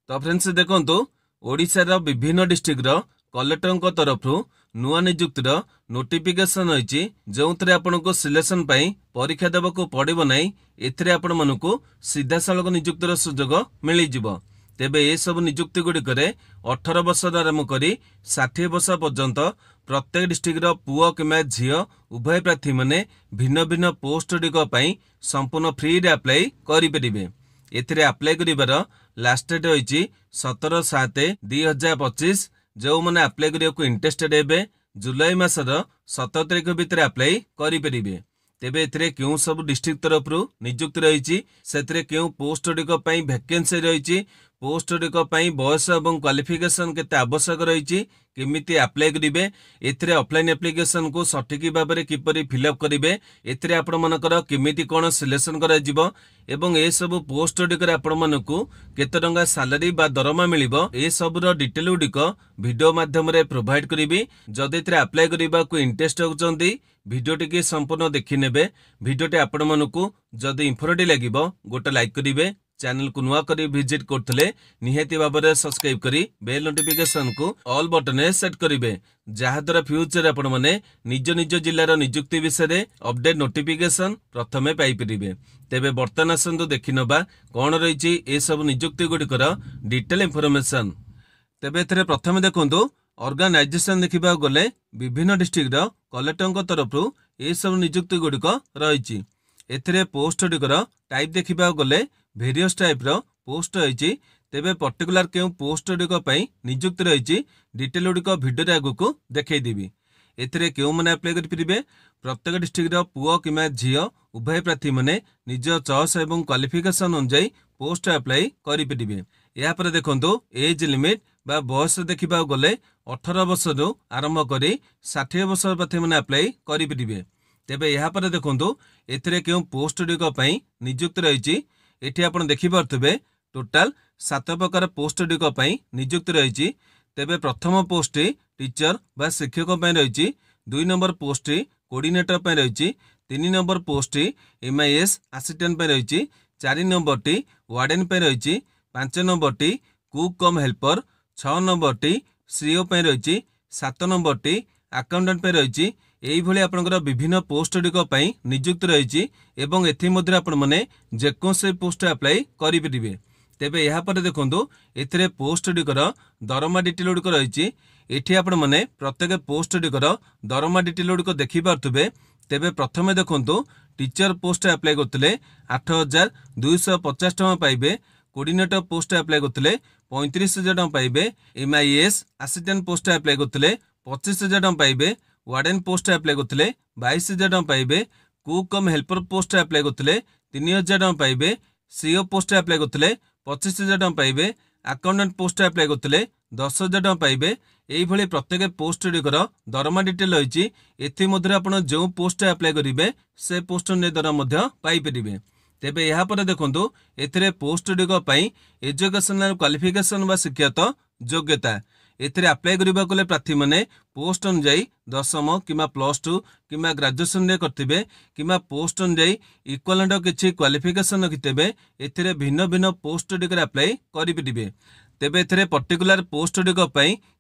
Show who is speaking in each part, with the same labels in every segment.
Speaker 1: तो फ्रेंड्स देखंतु ओडिशार विभिन्न डिस्ट्रिक्टर कलेक्टर तरफ नुआ नियुक्तिर नोटिफिकेशन रही जो आपको सिलेक्शन परीक्षा देवाक पड़ो ना एथिरे आपण मानकु सीधा सालक नियुक्तिर सुजोग मिल जाव। तेबे ये सब नियुक्ति गुड़िक 18 वर्ष आरंभ कर 60 वर्ष पर्यंत प्रत्येक डिस्ट्रिक्टर पुओ किंवा झील उभय प्रार्थी माने भिन्न भिन्न पोस्ट गुड़िक संपूर्ण फ्री रे अप्लाई करें। एथिरे अप्लाई करिवार लास्ट डेट रही 17/7/2025। जो मैंने अप्लाई करने इंटरेस्टेड हे जुलाई मासर 17 तारिख भितर अप्लाई करें। तेबे एथिरे क्यों सब डिस्ट्रिक्ट तरफ नियुक्ति रही से क्यों पोस्ट गुड़िक वैकेंसी रही पोस्ट गुड़िक बयस और क्वालिफिकेशन केते आवश्यक रही केमिति अप्लाई करेंगे एथिरे ऑफलाइन एप्लिकेशन को सठिक भाव में किपरि फिलअप करेंगे एथिरे आपण मनकर केमिति कोन सिलेक्शन करा जिवो एवं ए सब पोस्ट गुड़िक आपण मानकु केते टंका सैलरी बा दरमा मिलिबो ए सब रो डिटेल गुड़िक वीडियो माध्यम रे प्रोवाइड करिवि। जदि एथिरे अप्लाई करिबा को इंटरेस्ट होचंदी वीडियो टी संपूर्ण देखि नेबे। वीडियो टी आपण मानकु जदि इंफॉर्मेटिव लागिबो गोटे लाइक करिवे। चैनल को नुआ करी विजिट करथले निहाती भाव में सब्सक्राइब करी बेल नोटिफिकेशन को ऑल बटन सेट करिवे जहाद्वारा फ्यूचर आपण माने निज निज जिल्लार नियुक्ति विषय रे अपडेट नोटिफिकेशन प्रथमे पाई परिबे। तेबे वर्तमान आसंतु देखि नबा कोन रहिछि ए सब नियुक्ति गुड़िकर डिटेल इंफॉर्मेशन। तेबे एथरे प्रथमे देखंतु ऑर्गेनाइजेशन देखिबा गले विभिन्न डिस्ट्रिक्ट कलेक्टर तरफ ए सब नियुक्ति गुड़िक रहिछि। एथिरे पोस्ट गुड़िकर टाइप देखिबा गले वेरियस टाइप रो पोस्ट रही। तेबे पर्टिकुलर क्यों पोस्ट गुड़िक नियुक्ति रही डिटेल गुड़िक भिडियो आगु देखईदेवी। एथिरे क्यों मैंने अप्लाई करें प्रत्येक डिस्ट्रिक्ट पुओ किंवा झील उभय प्रार्थी माने निज चॉइस एवं क्वालिफिकेशन अनुसार पोस्ट अप्लाई करें। यापर देखंतु एज लिमिट बा बयस देखा गले 18 वर्ष आरंभ कर 60 वर्ष प्रार्थी मैंने अप्लाई करें। तेबे यापर देखंतु एथिरे क्यों पोस्ट गुड़िक नियुक्ति रही एठी आपण देखि पारथबे टोटाल 7 प्रकार पोस्ट गुड़िक नियुक्ति रही। तेबे प्रथम पोस्ट टीचर बा शिक्षक रही, 2 नंबर पोस्ट कोऑर्डिनेटर रही, 3 नंबर पोस्ट MIS असिस्टेंट रही, 4 नंबर टी वार्डन रही, 5 नंबर टी कुक कम हेल्पर, 6 नंबर टी CO रही, 7 नंबर टी अकाउंटेंट रही। यही भली आपनकर विभिन्न पोस्ट गुड़िक नियुक्ति रही एवं एथि मध्य आपण माने जेकोसे पोस्ट अप्लाई करें। तेबे यहाँ पर देखंतु एथिरे पोस्ट गुड़िकर दरमा डिटेल गुड़िक रही। एठी आपण माने प्रत्येक पोस्ट गुड़िकर दरमा डिटेल गुड़िक देखि पारथबे। तेबे प्रथमे देखंतु टीचर पोस्ट अप्लाई करथिले 8,250 टका पाइबे, कोऑर्डिनेटर पोस्ट अप्लाई करथिले 35,000 टका पाइबे, MIS असिस्टेंट पोस्ट अप्लाई करथिले 25,000 टका पाइबे, वार्डन पोस्ट अप्लाई करथिले 22,000 टका पाइबे, कुक कम हेल्पर पोस्ट अप्लाई करथिले 3,000 टका पाइबे, CO पोस्ट अप्लाई करथिले 25,000 टका पाइबे, अकाउंटेंट पोस्ट अप्लाई करथिले 10,000 टका पाइबे। एही भली प्रत्येक पोस्ट गुड़िकर दरमा डिटेल रही। एथि मध्य आपण जो पोस्ट अप्लाई करेंगे से पोस्ट ने दरमा पाई परिबे। तेबे यहाँ पर देखंतु एथिरे पोस्ट गुड़िक एजुकेशनल क्वालिफिकेशन बा शिक्षागत योग्यता एथिरे अप्लाई करिबा कोले प्रार्थी माने पोस्ट अनुसार 10म किमा +2 किमा ग्रेजुएशन रे करथिबे किमा पोस्ट अनुसार इक्विवेलेंट किछि क्वालिफिकेशन रखितेबे। एथिरे भिन्न भिन्न पोस्ट गुड़िक अप्लाई करिबिदिबे। तेबे एथिरे पर्टिकुलर पोस्ट गुड़िक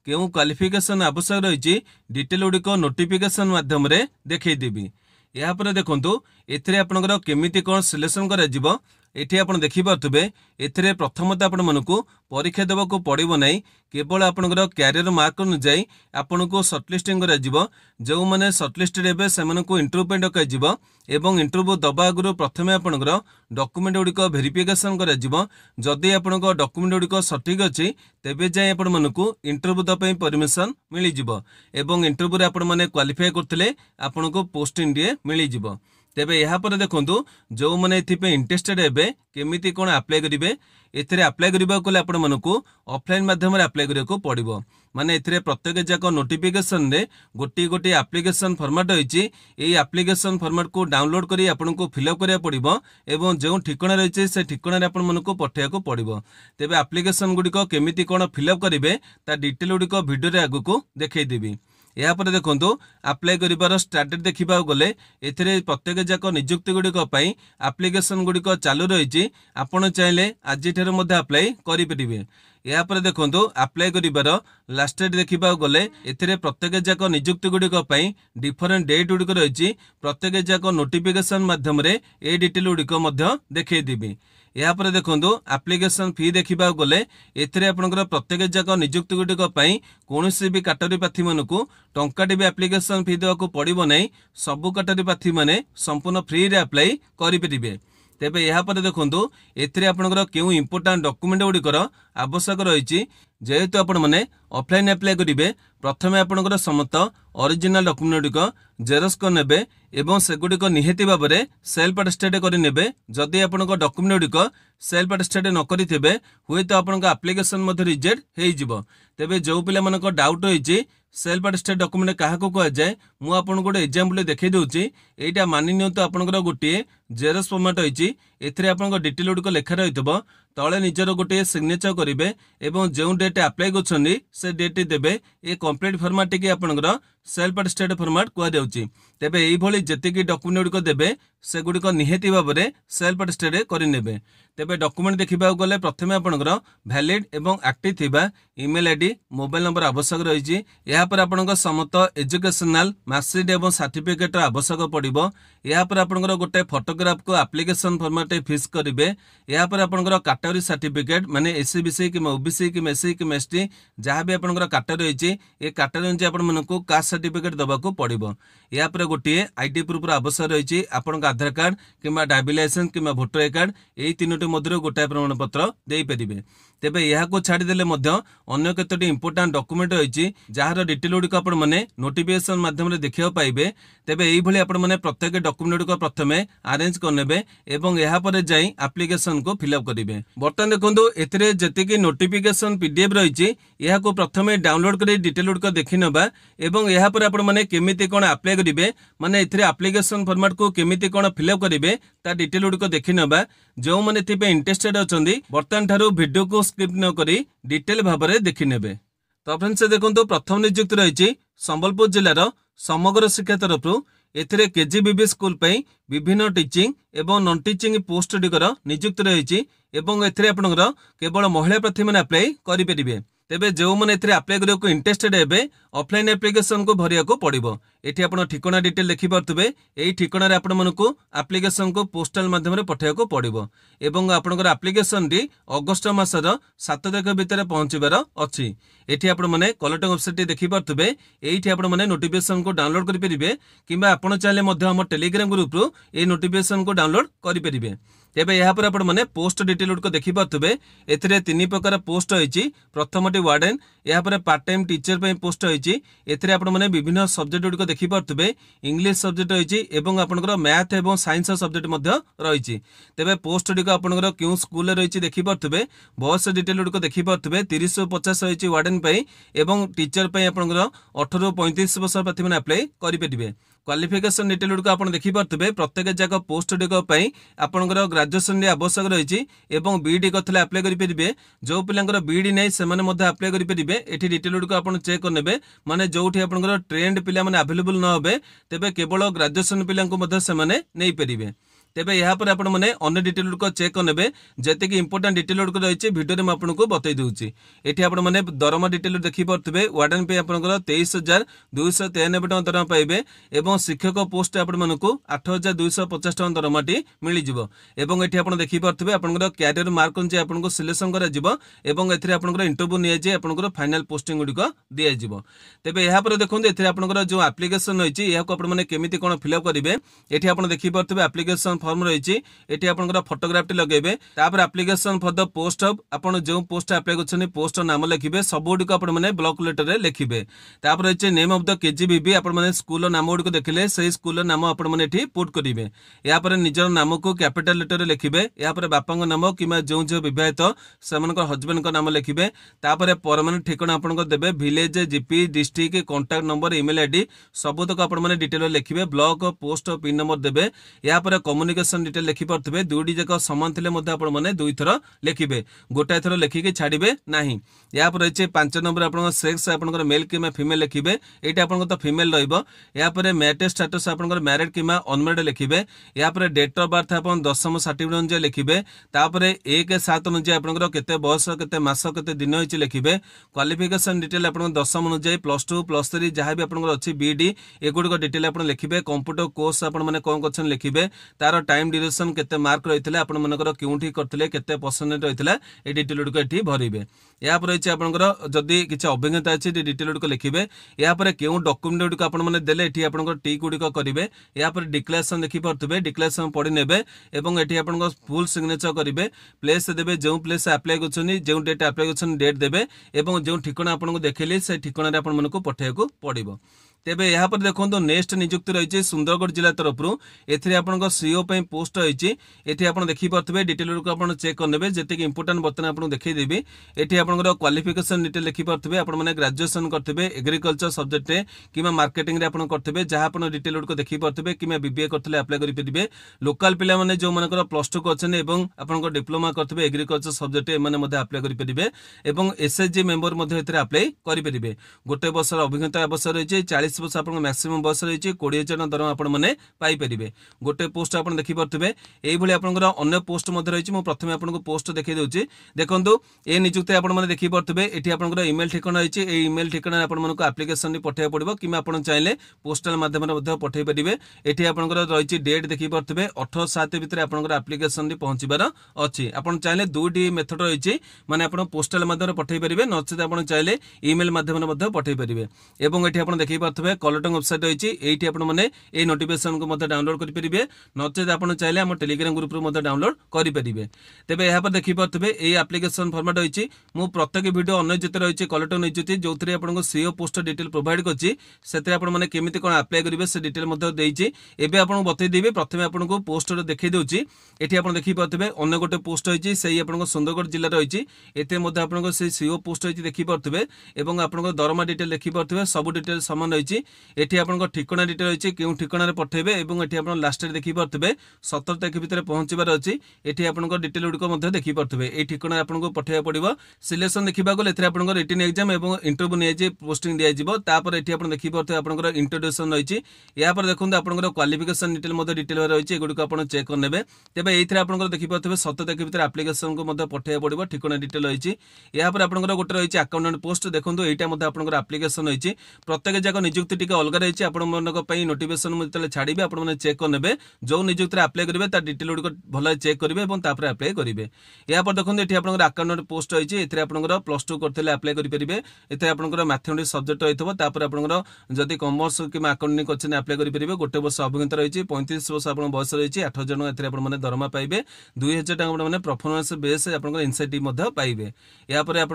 Speaker 1: केउ क्वालिफिकेशन आवश्यक रही डिटेल गुड़िक नोटिफिकेशन माध्यम रे देखै देबी। या पर देखंतु एथिरे आपनकर केमिति कोन सिलेक्शन करा जिवो एठी आपण देखि पारथबे। एथिरे प्रथमत आपण मानकु परीक्षा देबाको पड़िबो नै केवल आपनकर कैरियर मार्क अनुसार आपनको शॉर्टलिस्टिंग करा जिवो। जो माने शॉर्टलिस्टेड हेबे सेमानकु इंटरव्यू पे डका जिवो एवं इंटरव्यू दबा आगु प्रथमे आपनकर डॉक्यूमेंट गुड़िक वेरिफिकेशन करा जिवो। जदि आपनको डॉक्यूमेंट गुड़िक सठिक अछि तेबे जाय आपण मानकु इंटरव्यू दपै परमिशन मिलि जिवो एवं इंटरव्यू रे आपण माने क्वालिफाई करथिले आपनको पोस्टिंग दिए मिलि जिवो। तेबे यहाँ पर देखंतु जो माने एथिपे इंटरेस्टेड हेबे केमिति कोन अप्लाई करिवे एथिरे अप्लाई करिबा कोले आपण मानकु ऑफलाइन माध्यम रे अप्लाई करिएको पड़िबो। माने एथिरे प्रत्येक जाक नोटिफिकेशन रे गोटी गोटी एप्लिकेशन फॉर्मेट रहिछि। एई एप्लिकेशन फॉर्मेट को डाउनलोड करी आपनको फिलअप करिया पड़िबो एवं जो ठिकाना रहिछि से ठिकाना रे आपण मानकु पठेयाको पड़िबो। तेबे एप्लिकेशन गुडीको केमिति कोन फिलअप करिवे ता डिटेल गुडीको वीडियो रे आगु देखै देबी। या पर देखंतु अप्लाई करिबार स्टार्टेड देखिबा गले एथिरे प्रत्येक जाक नियुक्ति गुडीक पई एप्लिकेशन गुडीक चालू रहिछि। आपण चाहिले आज ठेर मध्ये अप्लाई करि परिबे। यापर देखो अप्लाई कर लास्ट डेट देखा गले ए प्रत्येक जाक निजुक्ति गुड़िक डिफरेन्ट डेट गुड़िक रही प्रत्येक जाक नोटिफिकेशन माध्यम ए डिटेल गुड़िक देखी यापर देखो एप्लिकेशन फी देखा गले एपर प्रत्येक जाक निजुक्ति गुड़िक कौन भी कैटेगरी प्रार्थी मानक टंकाटे भी एप्लिकेशन फी देवाक पड़ो ना सबू कैटेगरी प्रार्थी मैंने संपूर्ण फ्री रे अप्लाई करेंगे। तेबे यापर देखो एपर क्यों इंपोर्टाट डॉक्यूमेंट गुड़िकर आवश्यक रही जेहेतु आपण मैंने ऑफलाइन अप्लाई करेंगे प्रथम आपंकर समस्त ओरिजिनल डॉक्यूमेंट गुड़िक जेरक्स करने एवं सेगुड़िक निहाती भाव में सेल्फ अटेस्टेड करने जदि आपण डॉक्यूमेंट गुड़िक सेल्फ अटेस्टेड न करेंगे हुए तो आपण एप्लिकेशन रिजेक्ट हो तेबे जो पिला मानक डाउट रही सेल्फ अटेस्टेड डॉक्यूमेंट क्या कहुए मुझे गोटे एग्जांपल देखई दूसरी यहाँ मानि नियंतु आपंकर गोटे जेरक्स फॉर्मेट रही आप डिटेल गुड़िक लेखा रही तले निजर गोटे सिग्नेचर करेंगे और जो डेट अप्लाई कर डेट देवे ये कंप्लीट फॉर्मेट टी आपंकर सेल्फ अटेस्टेड फॉर्मेट कहुच्छी तेबे यही जी डॉक्यूमेंट गुड़िक देवे से गुड़िक निहाती भाव में सेल्फ अटेस्टेड करेंगे। तेबे डॉक्यूमेंट देखा गले प्रथम आपंकर वैलिड एवं एक्टिव थिबा ईमेल आईडी मोबाइल नंबर आवश्यक रही यापर आपंकर समस्त एजुकेशनल मार्कशीट एवं सर्टिफिकेट आवश्यक पड़ो यापर आपंकर गोटे फोटोग्राफ को एप्लिकेशन फॉर्मेट फिक्स करेंगे यापर आपंकर कैटेगरी सर्टिफिकेट माने एससी बीसी कि ओबीसी कि एससी कि एसटी जहाँ भी आपंकर कैटेगरी रही ये कैटेगरी अनुसार आपको कास्ट सर्टिफिकेट देवाक पड़ो यापर गोटे आईडी प्रूफ आवश्यक रही आपन आधार कार्ड कि ड्राइविंग लाइसेंस कि भोटर आई कार्ड यही तीनोटी मध्य गोटाए प्रमाण पत्र दे पारे। तेबे यहाँ छाड़देले अन्य केतोटी इंपोर्टाट डॉक्यूमेंट रही जार डिटेल गुड़िक आपने नोटिफिकेशन माध्यम देखा पाइबे। तेबे यही आपने प्रत्येक डॉक्यूमेंट गुड़िक प्रथम अरेंज करने और यापर जाई एप्लिकेशन को फिलअप करेंगे। बर्तमान देखो एति नोटिफिकेशन पीडीएफ रही यहाँ प्रथम डाउनलोड कर डिटेल गुड़िक देखी नवा और यापर आपने केमिति कौन अप्लाई करेंगे माने एप्लिकेशन फॉर्मेट को केमिति कौन फिलअप करेंगे ता डिटेल गुड़िक देखी नवा जो मैंने इंटरेस्टेड अच्छा बर्तमान ठारू वीडियो को स्क्रिप्ट न करी डिटेल भाव में देखी नेबे। तो फ्रेंड्स देखो प्रथम नियुक्ति रही संबलपुर जिलार समग्र शिक्षा तरफ एथिरे केजीबीबी स्कूल पे विभिन्न टीचिंग एवं नॉन टीचिंग पोस्ट गुड़िकर नियुक्ति रही आपंकर केवल महिला प्रार्थी मैंने अप्लाई करेंगे। तेबे जो मैंने अप्लाई करने को इंटरेस्टेड हे ऑफलाइन एप्लिकेशन को भरिया को पड़ो ये आप ठिकाना डिटेल देखिपे यही ठिकाना आपको एप्लिकेशन को पोस्टाल माध्यम पठाया को पड़ो एवं आपंकर एप्लिकेशन टी अगस्ट मासर 7 तारिख भितर पहुंचबार अच्छी ये आपने कलेक्टर वेबसाइट देखिपे यही आपने नोटिफिकेशन को डाउनलोड करेंगे कि आप चाहिए आम टेलीग्राम ग्रुप रु ये नोटिफिकेशन को डाउनलोड करेंगे। तेबे यहाँ पर आपने पोस्ट डिटेल गुड़िक देखिपे एथिरे 3 प्रकार पोस्ट रही प्रथमटी वार्डन यहाँ पर पार्ट टाइम टीचर पे पोस्ट रही आपने विभिन्न सब्जेक्ट गुड़िक देखिपे इंग्लिश सब्जेक्ट रही आपंकर मैथ और साइंस सब्जेक्ट रही। तेबे पोस्ट गुड़िक आपंकर क्यों स्कूल रही देखिपे बयस डिटेल गुड़िक देखिपे 30 ରୁ 50 रही वार्डन एवं टीचर पे आपंकर 18 ରୁ 35 वर्ष प्रार्थी मैंने अप्लाई करेंगे। क्वालिफिकेशन डिटेल गुड़िक आप देखिपे प्रत्येक जाक पोस्ट गुड़िक आपंकर ग्रेजुएशन आवश्यक रही बीडी करते अप्लाई करेंगे जो पिलांकर बीडी नहीं से अप्लाई करेंगे ये डिटेल गुड़िक आप चेक करने माने जो आपंकर ट्रेंड पिला माने अवेलेबल न होबे तेबे केवल ग्रेजुएशन पिला नहीं पारे। तेबे यहाँ पर आपने अन्य डिटेल गुड़िक चेक करने जी इंपोर्टाट डिटेल गुड़िक रही भिडियो में आपको बतई दूसरी ये आपने दरमा डिटेल देखिपे वार्डन पे आपंकर 23,293 टका दरमा पाइबे और शिक्षक पोस्ट आपको 8,250 टका दरमाटी मिल जाव ये आप देखिपे आपंकर क्यारियर मार्क अनुसार आपको सिलेक्शन कर इंटरव्यू नहीं फाइनल पोस्टिंग गुड़िक दिज्व। तेबे यहाँ पर देखो ये आपंकर जो एप्लिकेशन रही आपने केमिति कौन फिलअप करेंगे ये आप देखिपे एप्लिकेशन फॉर्म रही ये आपंकर फोटोग्राफ लगेबे तापर application for the post of आपन जो पोस्ट अप्लाई करछनी पोस्ट नाम लिखिबे सब गुड़िक आपने ब्लॉक लेटर रे लिखिबे तापर रही नेम ऑफ द केजीबीबी आपने स्कूल नाम गुड़िक देखिले से स्कूल नाम आपने पुट करेंगे या निजर नाम को कैपिटल लेटर लिखिबे या बापा नाम कि जो जो विवाहित से हजबैंड नाम लिखिबे तापर परमानेंट ठिकाना आपन देबे village GP district contact number email ID सबुतक आपने डिटेल लिखिबे ब्लॉक पोस्ट पिन नंबर देबे या कम्युनिकेशन क्वालिफिकेशन डिटेल लिखि पारथबे दुईटी जाक समान थिले मध्ये आपण माने दुई थर लिखिबे गोटाए थर लिखिके छाड़िबे नाही। या पर रहिছে 5 नंबर आपन सेक्स आपन मेल किमा फीमेल लिखिबे एटा आपन तो फीमेल रहइबो। या पर मैरिड स्टेटस आपन मैरिड किमा अनमैरिड लिखिबे। या पर डेट ऑफ बर्थ आपन दशम सर्टिफिकेट अनुसार लिखिबे। तापर 1/7 अनुसार आपन केते बयस केते मास केते दिन होइछि लिखिबे। क्वालिफिकेशन डिटेल आपन दशम अनुसार +2 +3 जहाँ भी आपन अछि बीडी एगुड डिटेल आपन लिखिबे। कंप्यूटर कोर्स आपन माने कोन करछन लिखिबे। तार टाइम ड्यूरेशन केते मार्क रहितले आपन मनकर केउठी करथिले केते परसेंटेज रहितला ए डिटेल गुड को एठी भरिबे। या पर अछि आपनकर जदी किछ अभिज्ञता अछि डिटेल गुड को लिखिबे। या पर केउ डॉक्यूमेंट गुड को आपन माने देले एठी आपनकर टी गुड को करिवे। या पर डिक्लेरेशन देखि परतबे डिक्लेरेशन पढि नेबे एवं एठी आपनकर फुल सिग्नेचर करिवे। प्लेस देबे जो प्लेस अप्लाई करछनी जो डेट अप्लाई करछन डेट देबे एवं जो ठिकाना आपनको देखिले से ठिकाना रे आपन मानको पठायको पड़िबो। तेबे यहाँ पर देखो नेक्स्ट नियुक्ति रही सुंदरगढ़ जिला तरफ एपन सीओ पोस्ट रही आप देखी पारे डिटेल को आप चेक करने जी इंपोर्टां बर्तमान आपको देखईदेवी। ये आप क्वालिफिकेशन डिटेल लिखि पारे आपने ग्रेजुएशन करेंगे एग्रीकल्चर सब्जेक्ट कि मार्केटिंग करेंगे जहाँ आप डिटेल को देखी पारे कि बीबीए करते अप्लाई करेंगे। लोकाल पिला माने जो मानकर +2 कर डिप्लोमा करते एग्रीकल्चर सब्जेक्ट एम अप्लाई करेंगे। एसएचजी मेंबर अप्लाई करेंगे। गोटे वर्ष अभिज्ञता अवश्य रही 40 वर्ष आप मैक्सिमम बयस रही 20,000 दरमा आपने पाइपर। गोटे पोस्ट आप देखिपे ये अन्य पोस्ट रही प्रथम आपको पोस्ट देखी दूसरी देखो ये नियुक्ति आपने देखिपे ये आप इमेल ठिकाना रही इमेल ठिकाना आपको आप्लिकेसन पठाइबा पड़ो कि आप चाहिए पोस्टाल मध्यम पठे पारे। ये आप रही डेट देखिपे 18/7 भितर आप आप्लिकेसन पहुंचबार अच्छी। आप चाहिए दुईटी मेथड रही मैंने आप पोस्टाल मध्यम पठे पारे नचेत आप चाहिए इमेल मध्यम पठे पारे। ये आप देखिपे कलेक्टर वेबसाइट रही ये आपने नोटिफिकेशन को डाउनलोड करेंगे नचेत आप चाहिए आम टेलीग्राम ग्रुप रू डाउनलोड करेंगे। तेज यहाँ पर देखिपे ये आप्लिकेशन फॉर्मेट रही प्रत्येक वीडियो अन्य जिते रही कलेक्टर नियुक्ति जो थी आपको सीओ पोस्ट डिटेल प्रोवाइड करते केमी कौन अप्लाई करेंगे से डिटेल एवं आपको बतईदेवी। प्रथम आपको पोस्ट देखी दूसरी ये आप देखिपे अन्य गोटे पोस्ट रही से आपको सुंदरगढ़ जिला रही आपको सीओ पोस्ट रही देखिपे और आपको दरमा डिटेल देखिपे सब डिटेल सामान रही। ये आपको ठिकाना डिटेल रही क्यों ठिकाना पठेबे और ये आप लास्ट देखिपे 17 तारीख भितर पहुंचबार अच्छी। ये आपको डिटेल गुड़िक देखिपे ये ठिकाना आपको पठाइबा पड़ो। सिलेक्शन देखा गले आपको रिटन एग्जाम और इंटरव्यू नहीं पोस्टिंग दिजापर ये आप देखिपे आपको इंट्रोड्यूशन रही। या देखो आपको क्वालिफिकेशन डिटेल डिटेल रही एगुड़ी आप चेक करने। तेज ये आप देखिपे 17 तारीख भितर आप्लिकेसन को पठाइबा पड़ो ठिकाना डिटेल रही। या पर गोटे रही अकाउंटेंट पोस्ट देखो यहाँ आप आप्लिकेसन रही प्रत्येक जाक नियुक्ति टी अलग रही है। नोटिफिकेशन जो छाड़ी आपने चेक करने जो नियुक्ति अप्लाई करेंगे डिटेल गुड़ भल चेक करेंगे और अप्लाई करेंगे। या पर देखो ये आप अकाउंटेंट पोस्ट रही है आप +2 करते अप्लाई करेंगे। ये आप मैथमेटिक्स सब्जेक्ट रही है जदि कमर्स कि अकाउंटिंग कर अप्लाई करेंगे। गोटे वर्ष अभिज्ञता रही 35 वर्ष आप बयस रही 8,000 टका दरमा पाइबे 2,000 टका मैंने परफॉर्मेंस बेस आप इनसेंटिव पाइबे। या पर आप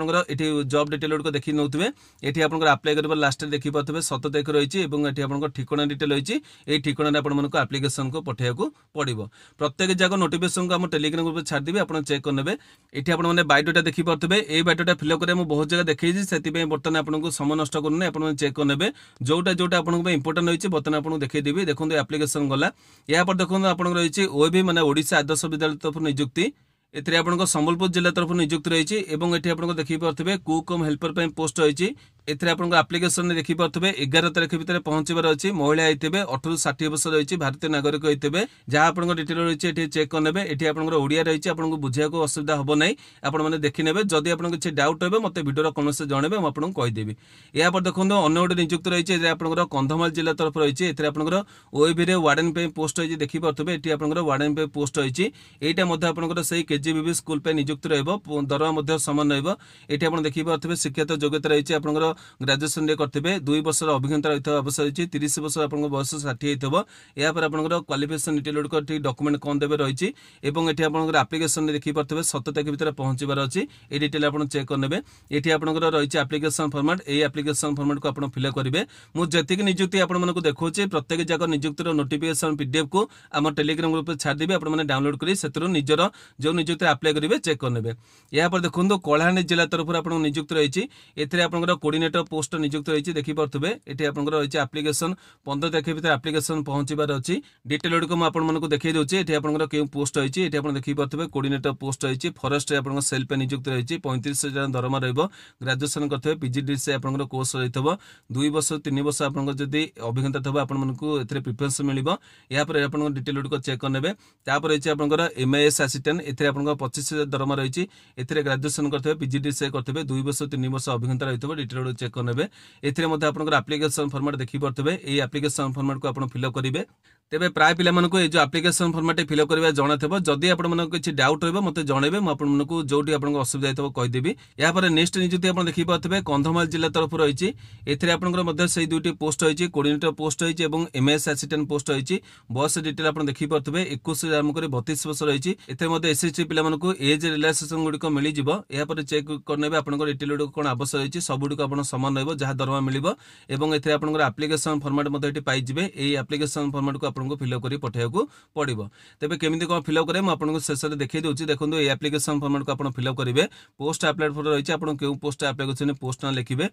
Speaker 1: जॉब डिटेल गुड़ देखी नौथे ये आप अप्लाई कर लास्ट देखिपे 17 तारीख रही ये आप ठिकाना डिटेल रही ये ठिकाना आपको आप्लिकेसन को पठाइबा पड़ो। प्रत्येक जाक नोटिफिकेशन को टेलीग्राम ग्रुप छाड़ी आप चेक करने। ये आपने बायोडाटा देखिपे ये बायोडाटा फिलअप करें मुझे बहुत जगह देखी से बर्तमान आपको समय नष्ट करूँ आप चेक करने जोटा जोटा आपको इंपोर्टां रही बर्तमान आपको देखीदेवी। देखो एप्लिकेशन गला या देखो आप रही ओएबी माने ओडिशा आदर्श विद्यालय तरफ नियुक्ति एथिरे आपनको संबलपुर जिला तरफ नियुक्ति रही एवं एठी आपनको देखि पारथबे कुक कम हेल्पर पे पोस्ट रही। एथिरे आपनको एप्लिकेशन ने देखि पारथबे 11 तारीख भितर पहुंचबार अछि। महिला आइतबे 18 ରୁ 60 वर्ष रही भारतीय नागरिक होइतबे जहां आपनको डिटेल रही एठी चेक करनेबे। एठी आपनको ओडिया रही आपनको बुझिया को असुविधा होबो नै आपण माने देखि नेबे। जदि आपनको किछि डाउट होबे मते वीडियो रो कमेंट से जणेबे हम आपनको कहि देबी। या पर देखों अन्य गोटे नियुक्ति रही जे आपनको कंधमाल जिला तरफ रही एथिरे आपनको ओएबी रे वार्डन पे पोस्ट रही देखि पारथबे। एठी आपनको वार्डन पे पोस्ट रही एटा मध्ये आपनको सही केजीबीबी स्कूल पे नियुक्ति रहइबो दरमा मध्ये समान रहइबो। एठी आपण देखि पारथबे शिक्षागत योग्यता रही आपनको ग्रेजुएशन करते 2 वर्ष अभिज्ञता रही अवश्य रही 30 वर्ष आप बयस 60 हो। या पर क्वालिफिकेशन डिटेल गुड डॉक्यूमेंट कौन देवे रही ये आप आप्लिकेशन देखी पारे 17 तारीख भितर पहुंचबार अच्छी। ये डिटेल आप चेक करने ये आप रही आप्लिकेशन फॉर्मेट ये आप्लिकेशन फॉर्मेट को आप फिलअप करेंगे। मुझे जी नियुक्ति आपको देखा प्रत्येक जाक नियुक्तिर नोटिफिकेशन पीडीएफ को आम टेलीग्राम ग्रुप छाड़देवी आपने डाउनलोड कर निजर जो नियुक्ति अप्लाई करेंगे चेक करने। या पर देखो कलाहांडी जिला तरफ आप नियुक्ति रही आप कोऑर्डिनेटर कोऑर्डिनेटर पोस्ट नियुक्त रही देखी पारे ये आपंकर रही आप्लिकेसन 15 तारीख भितर आप्लिकेसन पहुंचार अच्छी डिटेल गुड़िक मुझे देखी दूसरी ये आपंकर क्यों पोस्ट रही है ये देखी पारे कोऑर्डिनेटर पोस्ट रही फॉरेस्ट आप सेल पे नियुक्त रही 35,000 दरमा ग्रेजुएशन करते पीजीडी से आप कोर्स रही 2 वर्ष 3 वर्ष आप अभिज्ञता थोड़ा आपको प्रिफरेन्स मिल यहाँ डिटेल गुड़िक चेक करने रही आपंकर एमआईएस असिस्टेंट ये आप 25,000 दरमा रही है ग्रेजुएशन करते पीजीडी से करते 2 वर्ष 3 वर्ष अभिज्ञता रही डिटेल गुड़ चेक करने आपंकर आप्लिकेसन फॉर्मेट देखी पारे ये आप्लिकेसन फॉर्मेट को आप फिलअप करेंगे तेरे प्राय पिला ये जो आप्लिकेसन फॉर्मेट फिलअप करवा जଣା थे जदि आप किसी डाउट रहा मत जनइबे मुझे जो असुविधा हो कहीदेवी यापर नेक्स्ट नियुक्ति आप देखी पारे कंधमाल जिला तरफ रही है से दुईटी पोस्ट रही कोऑर्डिनेटर पोस्ट रही है एमएस असिस्टेंट पोस्ट रही बस डिटेल आप देखी पारे 21 आरंभ कर 32 वर्ष रही एसएसटी पिला एज रिलैक्सेशन गुड़िक मिल जापर चेक करने आपंकर डिटेल गुड़िक कौन आवश्यक रही सबुक आप सामान रहा जहाँ दरमा मिले आपंकर आप्लिकेसन फॉर्मेट पाइबे यही आप्लिकेसन फॉर्मेट को आपको फिलअप कर पठाइबा पड़ो तेज केमी कौन फिलअप करें मुझे शेष में देखी दूसरी देखो ये आप्लिकेसन फॉर्मेट को आप फिलअप करेंगे पोस्ट अप्लाइड फोटो रही है आप क्यों पोस्ट अप्लाई कर पोस्ट ना लिखे ये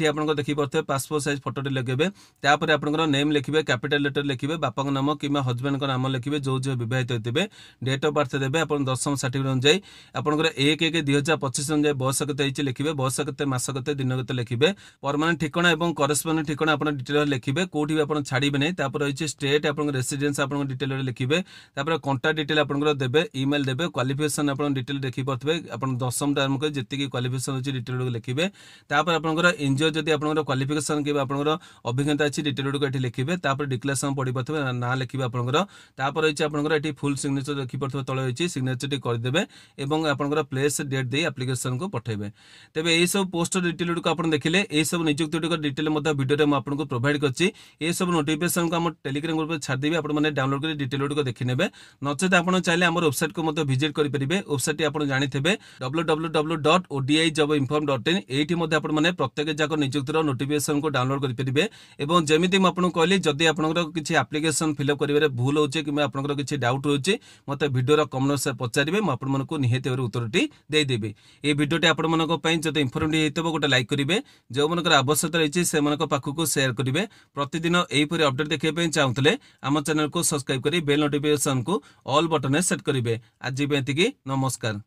Speaker 1: आप देखी पारे पासपोर्ट साइज फोटोटी लिखे तापर आपंकर नेम लिखे कैपिटल लेटर लिखे बापा नाम कि हजबैंड नाम लिखे जो झील बहुत होते डेट ऑफ बर्थ देते आप 10th सर्टिफिकेट अनुसार आपंकर 1/1/2025 अनुसार बयस के लिखे बयस के मस के दिन के लिखे परमानेंट ठिकाना और करेस्पोंडिंग ठिकाना आप डिटेल लिखे कौटी भी आप छाड़े नहीं रही स्टेट आप रेसिडेंस आप डिटेल लिखे कंटाक्ट डिटेल आप देवे ईमेल देवे क्वालिफिकेशन आप डिटेल देखी पारे आप 10th आरंभ कर जी क्वालिफिकेशन अच्छी डिटेल लिखे आपंकर एनजीओ जब आप क्वालिफिकेशन कि आपंकर अभिज्ञता अच्छी डिटेल गुड़िक ये लिखे डिक्लेरेशन पढ़ी पारे ना लिखे आपंकर रही आपंकर फुल सिग्नेचर देखी पारे तले रही सिग्नेचर करदे और आपंकर प्लेस डेट दे एप्लिकेशन को पठेबे तेज यही सब पोस्ट डिटेल गुड़िक आप देखिले यही सब नियुक्ति गुड़िक डिटेल भिडियो में आपको प्रोवाइड करछि ये सब नोटिफिकेशन को आम टेलीग्राम ग्रुप में छाड़देवी आपने डाउनलोड कर डिटेल गुड़िक देखने नचेत आप चाहिए आम वेबसाइट को विजिट करेंगे वेबसाइट आप जानते www.odijobinform.in ये आपने प्रत्येक जाक नियुक्तिर नोटिफिकेशन को डाउनलोड करेंगे और जमी मुझे कहली जदि आपंकर किसी एप्लिकेशन फिलअप करेंगे भूल हो आपंकर किसी डाउट रोचे मत भिडियो कमेंट से पचारे मुझे निहत उत्तरटी देदेवी ये भिडियोटी आपंप इनफर्मेटिव होता गोटे लाइक करेंगे जो मन आवश्यकता रही से पाखक सेयार करेंगे प्रतिदिन यहीपरि अपडेट देखा चाहूले आम चैनल को सब्सक्राइब कर बेल नोटिफिकेशन को ऑल बटन सेट करेंगे आज नमस्कार।